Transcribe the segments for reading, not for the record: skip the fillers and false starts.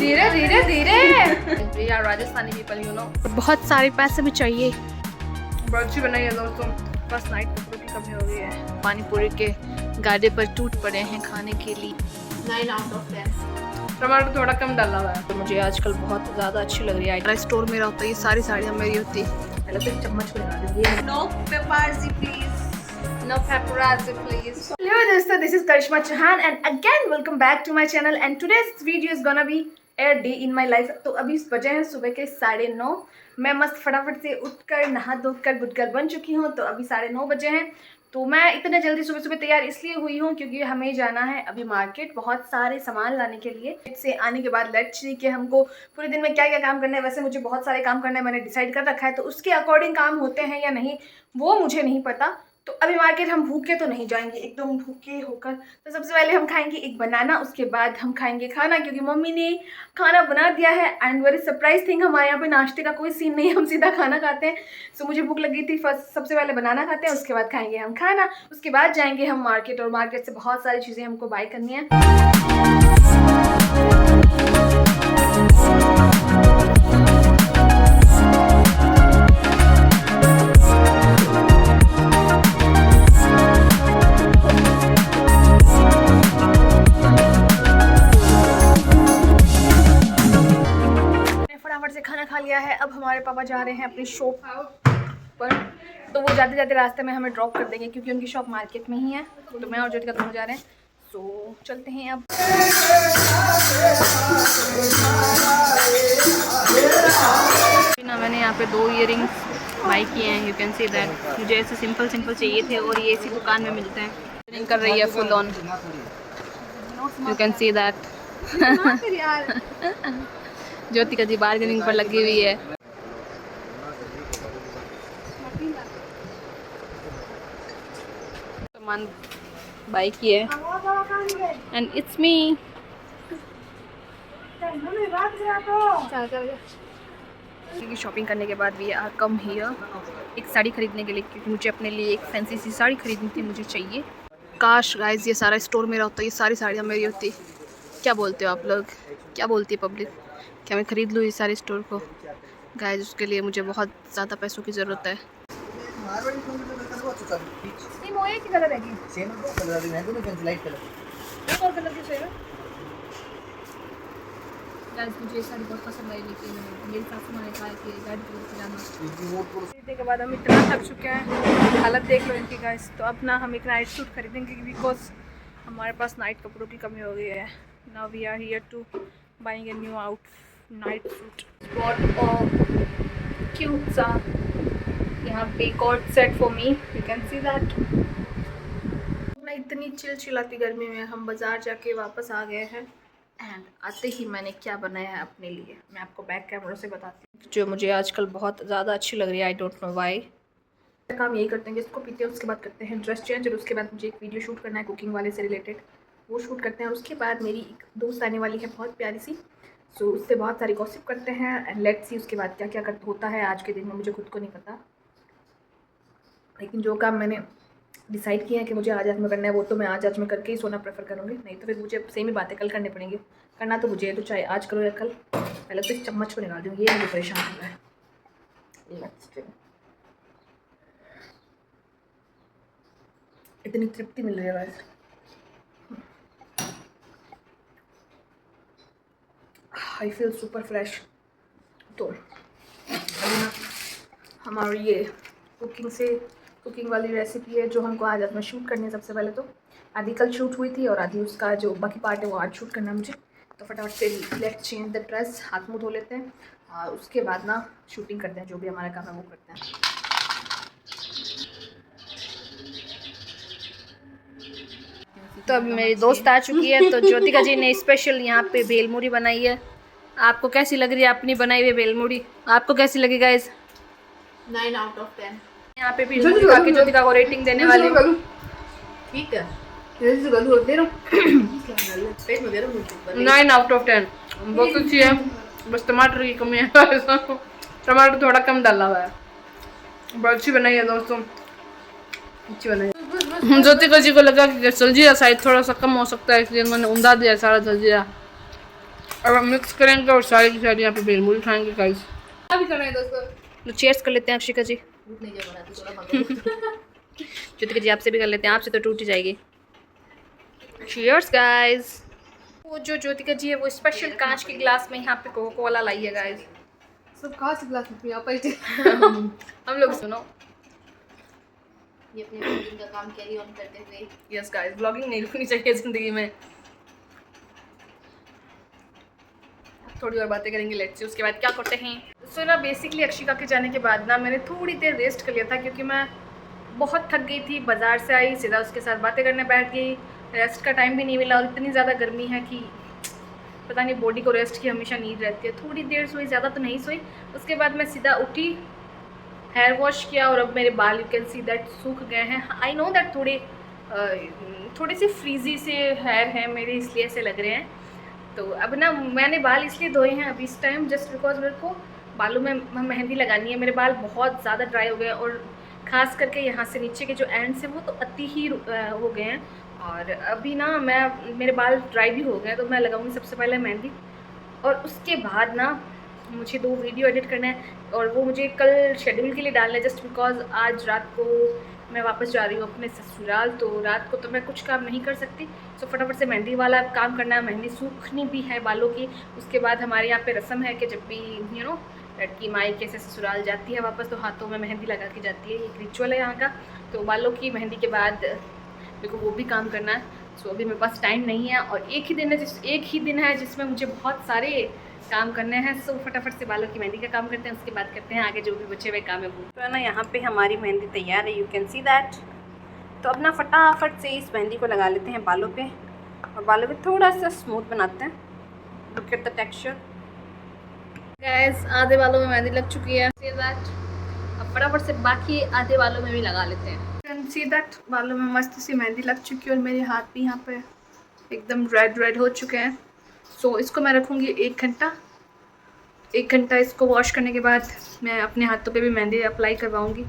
धीरे धीरे धीरे यार, राजस्थानी पीपल यू नो। बहुत सारे पैसे भी चाहिए। बहुत अच्छी बनाई है दोस्तों, बस नाइट कपड़ों की कमी हो गई है। पानी पूरी के गाड़े पर टूट पड़े हैं खाने के लिए। 9 out of 10। टमाटर थोड़ा कम डाला हुआ है। तो मुझे आजकल बहुत ज़्यादा अच्छी लग रही है। स्टोर मेरा होता है, ये सारी साड़ियाँ मेरी होती। पहले तो एक चम्मच को लगा दीजिए। No paparazzi please, No paparazzi please. Hello दोस्तों, this is Karishma Chauhan and again welcome back to my channel and today's video is gonna be a day in my life। तो अभी बजे हैं सुबह के 9:30। मैं मस्त फटाफट से उठकर नहा धोकर गुडकर बन चुकी हूँ। तो अभी 9:30 बजे हैं। तो मैं इतने जल्दी सुबह सुबह तैयार इसलिए हुई हूँ क्योंकि हमें जाना है अभी मार्केट, बहुत सारे सामान लाने के लिए। से आने के बाद लेट्स सी कि हमको पूरे दिन में क्या क्या काम करना है। वैसे मुझे बहुत सारे काम करना है, मैंने डिसाइड कर रखा है। तो उसके अकॉर्डिंग काम होते हैं या नहीं वो मुझे नहीं पता। तो अभी मार्केट हम भूखे तो नहीं जाएंगे, एकदम भूखे होकर। तो सबसे पहले हम खाएंगे एक बनाना, उसके बाद हम खाएंगे खाना क्योंकि मम्मी ने खाना बना दिया है। एंड वेरी सरप्राइज थिंग, हमारे यहाँ पे नाश्ते का कोई सीन नहीं है, हम सीधा खाना खाते हैं। सो मुझे भूख लगी थी, फर्स्ट सबसे पहले बनाना खाते हैं, उसके बाद खाएंगे हम खाना, उसके बाद जाएंगे हम मार्केट। और मार्केट से बहुत सारी चीज़ें हमको बाय करनी है। खाना खा लिया है। अब हमारे पापा जा रहे हैं अपनी शॉप पर। तो वो जाते जाते रास्ते में हमें ड्रॉप कर देंगे क्योंकि उनकी शॉप मार्केट में ही है। तो मैं और ज्योतिका दोनों जा रहे हैं। सो चलते हैं अब। ना मैंने यहाँ पे 2 इयरिंग्स बाई किए हैं। You can see that. मुझे ऐसे सिंपल सिंपल चाहिए थे और ये इसी दुकान में मिलते हैं। इयरिंग कर रही है full on, you can see that. Jyotika ji bargaining पर लगी हुई है। सामान बाई किए एंड इट्स मी। शॉपिंग करने के बाद वी आर कम हियर एक साड़ी खरीदने के लिए क्योंकि मुझे अपने लिए एक फैंसी सी साड़ी खरीदनी थी, मुझे चाहिए। काश गाइस ये सारा स्टोर मेरा होता, ये सारी साड़ियाँ मेरी होती। क्या बोलते हो आप लोग, क्या बोलती है पब्लिक? क्या मैं ख़रीद लूँ इस सारे स्टोर को? गाइस उसके लिए मुझे बहुत ज़्यादा पैसों की ज़रूरत है। गाइस मुझे ये साड़ी बहुत पसंद आई, लेकिन मेरी सासू माँ ने कहा कि गाड़ी पे जाना। खरीदने के बाद हम इतना थक चुके हैं, हालत देख लो इनकी गाइस। तो अब ना हम एक नाइट सूट खरीदेंगे बिकॉज हमारे पास नाइट कपड़ों की कमी हो गई है। Now we are here to buying a new out night suit. Cute सा यहाँ पे cord set for me, you can see that. मैं इतनी चिलचिलाती गर्मी में हम बाज़ार जाके वापस आ गए हैं। एंड आते ही मैंने क्या बनाया है अपने लिए, मैं आपको बैक कैमरा से बताती हूँ, जो मुझे आजकल बहुत ज़्यादा अच्छी लग रही है। I don't know why. काम यही करते हैं, इसको पीते हैं, उसके बाद करते हैं ड्रेस चेंज। और उसके बाद मुझे एक वीडियो शूट करना है कुकिंग वाले से रिलेटेड, वो शूट करते हैं। और उसके बाद मेरी एक दोस्त आने वाली है बहुत प्यारी सी, सो उससे बहुत सारी गॉसिप करते हैं। एंड लेट्स सी उसके बाद क्या क्या होता है आज के दिन में, मुझे खुद को नहीं पता। लेकिन जो काम मैंने डिसाइड किया है कि मुझे आज में करना है वो तो मैं आज में करके ही सोना प्रेफर करूँगी। नहीं तो फिर मुझे सेम ही बातें कल करनी पड़ेंगी। करना तो मुझे है तो चाहे आज करो या कल। पहले तो इस चम्मच को निकाल दूँ, ये मुझे परेशान कर रहा है। इतनी तृप्ति मिल रही है guys. I feel super fresh. तो अभी ना हमारी ये कुकिंग वाली रेसिपी है जो हमको आज में शूट करनी है। सबसे पहले तो आधी कल शूट हुई थी और आधी उसका जो बाकी पार्ट है वो आज शूट करना है मुझे। तो फटाफट से लेट्स चेंज द ड्रेस, हाथ मुँह धो लेते हैं और उसके बाद ना शूटिंग करते हैं। जो भी हमारा काम है वो करते हैं। तो अभी मेरी दोस्त आ चुकी है। तो ज्योतिका जी ने स्पेशल यहाँ पे भेलमुड़ी बनाई है। आपको कैसी लग रही है अपनी बनाई हुई भेलमुड़ी? आपको कैसी लगी गाइस? 9 out of 10। यहाँ पे भेलमुड़ी खा के ज्योतिका को रेटिंग देने वाली हूँ। ठीक है, 9 out of 10 बहुत अच्छी है। बस टमाटर की कमी है, टमाटर थोड़ा कम डाला हुआ है। बहुत अच्छी बनाई है दोस्तों, अच्छी बनाई है। ज्योतिका जी को लगा कि जलजीरा शायद थोड़ा सा कम हो सकता है, इसलिए मैंने उंधा दिया सारा जलजीरा। अब हम मिक्स करेंगे और सारी की सारी यहाँ पे बेलमुरी खाएंगे गाइस। क्या भी कर रहे हैं दोस्तों? तो चेयर्स कर लेते हैं अक्षिका जी। ज्योतिका जी आपसे भी कर लेते हैं, आपसे तो टूट ही जाएगी। Cheers guys. वो जो ज्योतिका जी है वो स्पेशल कांच के गिलास में यहाँ पे कोका कोला लाई है गाइस। सब कहाँ से गिलास में पिया पाई हम लोग सुनो ये अपने ब्लॉगिंग का काम कैरी ऑन करते हुए। यस गाइस, ब्लॉगिंग नहीं रुकनी चाहिए ज़िंदगी में। थोड़ी और बातें करेंगे लेट्स सी, उसके बाद क्या करते हैं। सो ना बेसिकली अक्षिका के जाने के बाद ना मैंने थोड़ी देर रेस्ट कर लिया था क्योंकि मैं बहुत थक गई थी। बाज़ार से आई सीधा उसके साथ बातें करने बैठ गई, रेस्ट का टाइम भी नहीं मिला और इतनी ज़्यादा गर्मी है कि पता नहीं बॉडी को रेस्ट की हमेशा नीड रहती है। थोड़ी देर सोई, ज़्यादा तो नहीं सोई। उसके बाद मैं सीधा उठी, हेयर वॉश किया और अब मेरे बाल यू कैन सी दैट सूख गए हैं। आई नो दैट थोड़े से फ्रीजी से हेयर हैं मेरे, इसलिए ऐसे लग रहे हैं। तो अब ना मैंने बाल इसलिए धोए हैं अभी इस टाइम जस्ट बिकॉज मेरे को बालों में मेहंदी लगानी है। मेरे बाल बहुत ज़्यादा ड्राई हो गए और ख़ास करके यहाँ से नीचे के जो एंड्स हैं वो तो अति ही हो गए हैं। और अभी ना मेरे बाल ड्राई भी हो गए तो मैं लगाऊंगी सबसे पहले मेहंदी और उसके बाद ना मुझे 2 वीडियो एडिट करना है और वो मुझे कल शेड्यूल के लिए डालना है जस्ट बिकॉज आज रात को मैं वापस जा रही हूँ अपने ससुराल। तो रात को तो मैं कुछ काम नहीं कर सकती, सो फटाफट से मेहंदी वाला काम करना है। मेहंदी सूखनी भी है बालों की। उसके बाद हमारे यहाँ पे रस्म है कि जब भी लड़की मायके से ससुराल जाती है वापस तो हाथों में मेहंदी लगा के जाती है, एक रिचुअल है यहाँ का। तो बालों की मेहंदी के बाद मेरे को वो भी काम करना है। सो अभी मेरे पास टाइम नहीं है और एक ही दिन है जिसमें मुझे बहुत सारे काम करने हैं। सो फटाफट से बालों की मेहंदी का काम करते हैं, उसके बाद करते हैं आगे जो भी बचे हुए काम है वो। तो है ना यहाँ पे हमारी मेहंदी तैयार है, यू कैन सी दैट। तो अब ना फटाफट से इस मेहंदी को लगा लेते हैं बालों पे और बालों पे थोड़ा सा स्मूथ बनाते हैं। Look at the texture guys. आधे बालों में मेहंदी लग चुकी है, सी दैट। अब फटाफट से बाकी आधे बालों में भी लगा लेते हैं। यू कैन सी दैट बालों में मस्त सी मेहंदी लग चुकी है और मेरे हाथ भी यहाँ पे एकदम रेड हो चुके हैं। सो इसको मैं रखूँगी 1 घंटा। 1 घंटा इसको वॉश करने के बाद मैं अपने हाथों पे भी मेहंदी अप्लाई करवाऊँगी।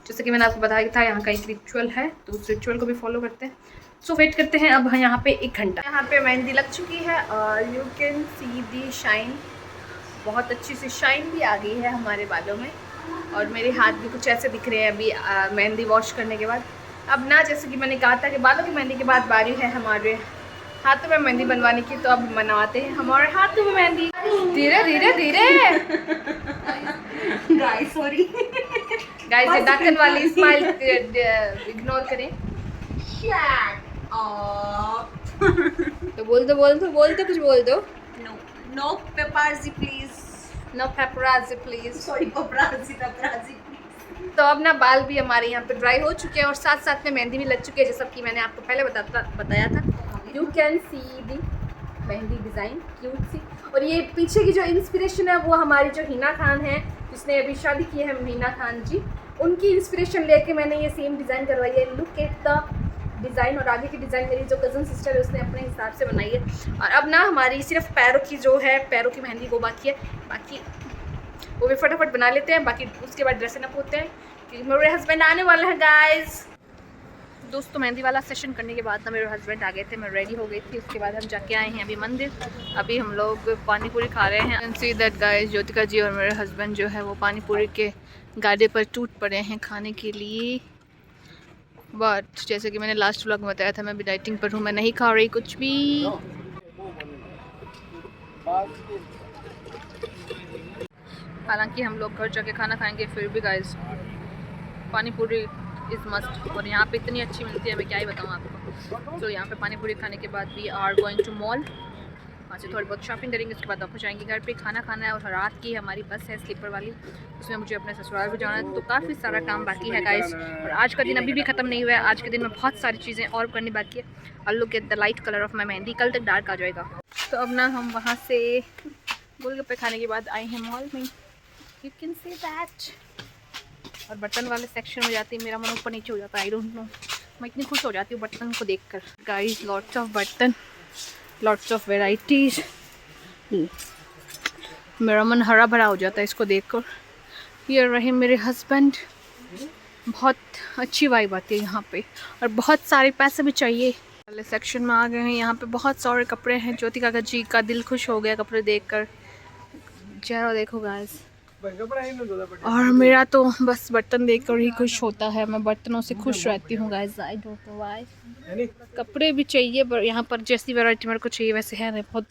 जैसे कि मैंने आपको बताया था यहाँ का एक रिचुअल है तो उस रिचुअल को भी फॉलो करते हैं। सो वेट करते हैं अब यहाँ पे 1 घंटा। यहाँ पे मेहंदी लग चुकी है और you can see the shine. बहुत अच्छी सी शाइन भी आ गई है हमारे बालों में और मेरे हाथ भी कुछ ऐसे दिख रहे हैं अभी मेहंदी वॉश करने के बाद। अब ना जैसे कि मैंने कहा था कि बालों की मेहंदी के बाद बारी है हमारे हाथों में मेहंदी बनवाने की, तो अब बनवाते हैं हमारे हाथों में मेहंदी। धीरे धीरे धीरे गाइस सॉरी गाइस, ये दांतन वाली स्माइल इग्नोर करें। तो बोल दो कुछ बोल दो। No paparazzi please. No paparazzi please. Sorry paparazzi please. तो अब ना बाल भी हमारे यहाँ पे ड्राई हो चुके हैं और साथ साथ में मेहंदी भी लग चुकी है जैसा कि मैंने आपको पहले बताया था। You can see the mehndi design cute सी। और ये पीछे की जो इंस्पिरेशन है वो हमारी जो हिना खान है जिसने अभी शादी की है, हिना खान जी, उनकी इंस्पिरेशन लेके मैंने ये सेम डिज़ाइन करवाई है। Look at the design. और आगे की डिज़ाइन मेरी जो कज़न सिस्टर है उसने अपने हिसाब से बनाई है। और अब ना हमारी सिर्फ पैरों की जो है पैरों की मेहंदी वो बाकी है, बाकी वो भी फटाफट बना लेते हैं। बाकी उसके बाद ड्रेसन अप होते हैं क्योंकि मेरे हस्बैंड आने वाले हैं गाइस। दोस्तों मेहंदी वाला सेशन करने के बाद ना मेरे हस्बैंड आ गए थे, मैं रेडी हो गई थी। उसके बाद हम जाके आए हैं अभी मंदिर। अभी हम लोग पानी पूरी खा रहे हैं। सी दैट गाइस, ज्योतिका जी और मेरे हस्बैंड जो है वो पानी पूरी के गाड़े पर टूट पड़े हैं खाने के लिए। बट जैसे कि मैंने लास्ट व्लॉग में बताया था मैं भी डाइटिंग पर हूँ, मैं नहीं खा रही कुछ भी। हालांकि हम लोग घर जाके खाना खाएंगे फिर भी गाइस पानी पूरी इज़ मस्ट। और यहाँ पे इतनी अच्छी मिलती है मैं क्या ही बताऊँ आपको। तो यहाँ पे पानी पूरी खाने के बाद we are going to mall, वहाँ से थोड़ी बहुत शॉपिंग करेंगे। उसके बाद वापस जाएंगे घर पे, खाना खाना है। और रात की हमारी बस है स्लीपर वाली, उसमें मुझे अपने ससुराल भी जाना है। तो काफ़ी सारा काम बाकी है गाइस और आज का दिन अभी भी ख़त्म नहीं हुआ है। आज के दिन में बहुत सारी चीज़ें और करनी बाकी है। और look at the light colour of my mehndi, कल तक डार्क आ जाएगा। तो अब ना हम वहाँ से गोलगप्पे खाने के बाद आए हैं मॉल में, यू कैन सी दैट। और बर्तन वाले सेक्शन में जाती है मेरा मन ऊपर नीचे हो जाता है, आई डोंट नो। मैं इतनी खुश हो जाती हूँ बर्तन को देखकर गाइस। लॉट्स ऑफ बर्तन, लॉट्स ऑफ वेराइटीज़, मेरा मन हरा भरा हो जाता है इसको देखकर। ये रहे मेरे हस्बैंड, बहुत अच्छी वाइब आती है यहाँ पे और बहुत सारे पैसे भी चाहिए। वाले सेक्शन में आ गए हैं। यहाँ पे बहुत सारे कपड़े हैं। ज्योति काका जी का दिल खुश हो गया कपड़े देखकर। चेहरा देखो गाइस। और मेरा तो बस बर्तन देखकर ही खुश होता है। मैं बर्तनों से खुश रहती हूँ guys. I don't know why. कपड़े भी चाहिए पर यहाँ पर जैसी वैरायटी मेरे को चाहिए वैसे है नहीं। बहुत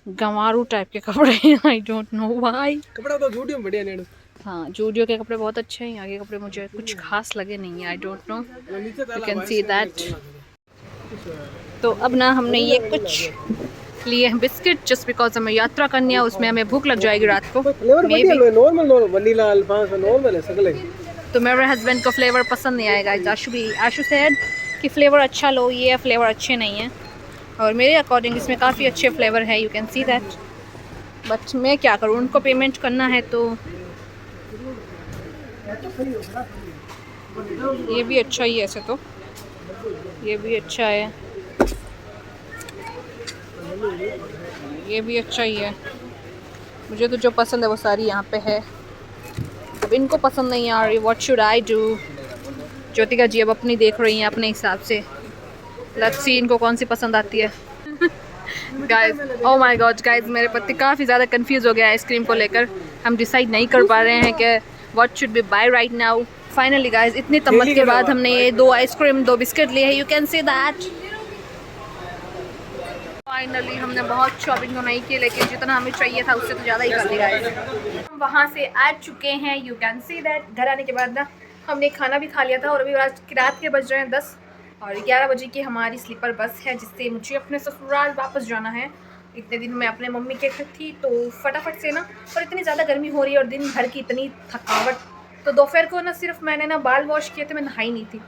गंवारू टाइप के कपड़े हैं। I don't know why. कपड़ा तो जूडियो में बढ़िया नहीं। हाँ जूडियो के कपड़े बहुत अच्छे हैं। यहाँ के कपड़े मुझे कुछ खास लगे नहीं है। I don't know, you can see that. तो अब ना हमने ये कुछ लिए हैं बिस्किट जस्ट बिकॉज हमें यात्रा करनी है। उसमें हमें भूख लग जाएगी रात को। नॉर्मल वनीला अल्फांसो नॉर्मल है सगले। तो मेरे हस्बैंड को फ्लेवर पसंद नहीं आएगा। आशु सेड कि फ्लेवर अच्छा लो, ये फ्लेवर अच्छे नहीं है। और मेरे अकॉर्डिंग इसमें काफ़ी अच्छे फ्लेवर है, you can see that. But मैं क्या करूँ, उनको पेमेंट करना है तो। ये भी अच्छा ही है ऐसे तो, ये भी अच्छा है, ये भी अच्छा ही है। मुझे तो जो पसंद है वो सारी यहाँ पे है। अब इनको पसंद नहीं आ रही, what should I do. Jyotika ji अब अपनी देख रही हैं अपने हिसाब से। लेट्स सी इनको कौन सी पसंद आती है। Guys, oh my God guys, मेरे पति काफ़ी ज़्यादा कंफ्यूज हो गया आइसक्रीम को लेकर। हम डिसाइड नहीं कर पा रहे हैं कि what should be buy right now. Finally guys, इतनी तम्मत के बाद हमने ये 2 आइसक्रीम 2 बिस्किट लिए हैं, you can see that. Finally हमने बहुत शॉपिंग तो नहीं की, लेकिन जितना हमें चाहिए था उससे तो ज़्यादा ही कर लिया है। हम वहाँ से आ चुके हैं, यू कैन सी दैट। घर आने के बाद ना हमने खाना भी खा लिया था और अभी रात के बज रहे हैं 10 और 11 बजे की हमारी स्लीपर बस है जिससे मुझे अपने ससुराल वापस जाना है। इतने दिन मैं अपने मम्मी के घर थी तो फटाफट से ना, और इतनी ज़्यादा गर्मी हो रही है और दिन भर की इतनी थकावट, तो दोपहर को ना सिर्फ मैंने ना बाल वॉश किए थे, मैं नहाई नहीं थी।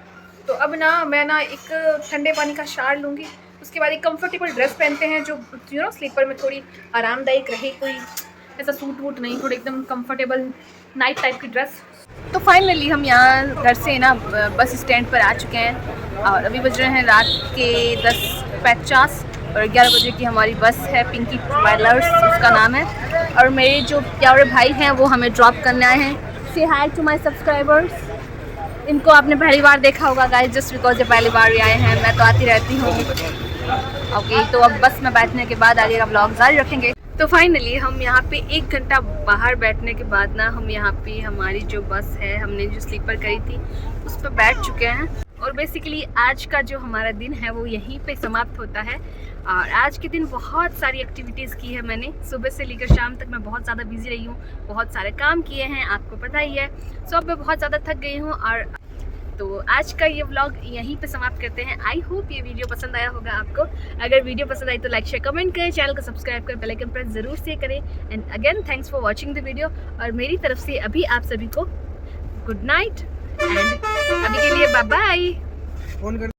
तो अब ना मैं ना एक ठंडे पानी का शावर लूँगी, उसके बाद एक कंफर्टेबल ड्रेस पहनते हैं जो यू नो स्लीपर में थोड़ी आरामदायक रहे, कोई ऐसा सूट वूट नहीं, थोड़ी एकदम कंफर्टेबल नाइट टाइप की ड्रेस। तो फाइनली हम यहाँ घर से ना बस स्टैंड पर आ चुके हैं और अभी बज रहे हैं रात के 10:50 और 11 बजे की हमारी बस है। पिंकी ट्रैवलर्स उसका नाम है। और मेरे जो प्यारे भाई हैं वो हमें ड्रॉप करने आए हैं। से हाई टू माय सब्सक्राइबर्स। इनको आपने पहली बार देखा होगा गाइस, जस्ट बिकॉज ये पहली बार ही आए हैं। मैं तो आती रहती हूँ। ओके, तो अब बस में बैठने के बाद आगे का ब्लॉग जारी रखेंगे। तो फाइनली हम यहाँ पे 1 घंटा बाहर बैठने के बाद ना हम यहाँ पे हमारी जो बस है, हमने जो स्लीपर करी थी उस पर बैठ चुके हैं। और बेसिकली आज का जो हमारा दिन है वो यहीं पे समाप्त होता है। और आज के दिन बहुत सारी एक्टिविटीज़ की है मैंने। सुबह से लेकर शाम तक मैं बहुत ज़्यादा बिजी रही हूँ, बहुत सारे काम किए हैं, आपको पता ही है। सो अब मैं बहुत ज़्यादा थक गई हूँ। और तो आज का ये व्लॉग यहीं पे समाप्त करते हैं। आई होप ये वीडियो पसंद आया होगा आपको। अगर वीडियो पसंद आई तो लाइक शेयर कमेंट करें, चैनल को सब्सक्राइब कर बेल आइकन प्रेस जरूर से करें। And again thanks for watching the video. और मेरी तरफ से अभी आप सभी को गुड नाइट एंड अभी के लिए बाय बाय।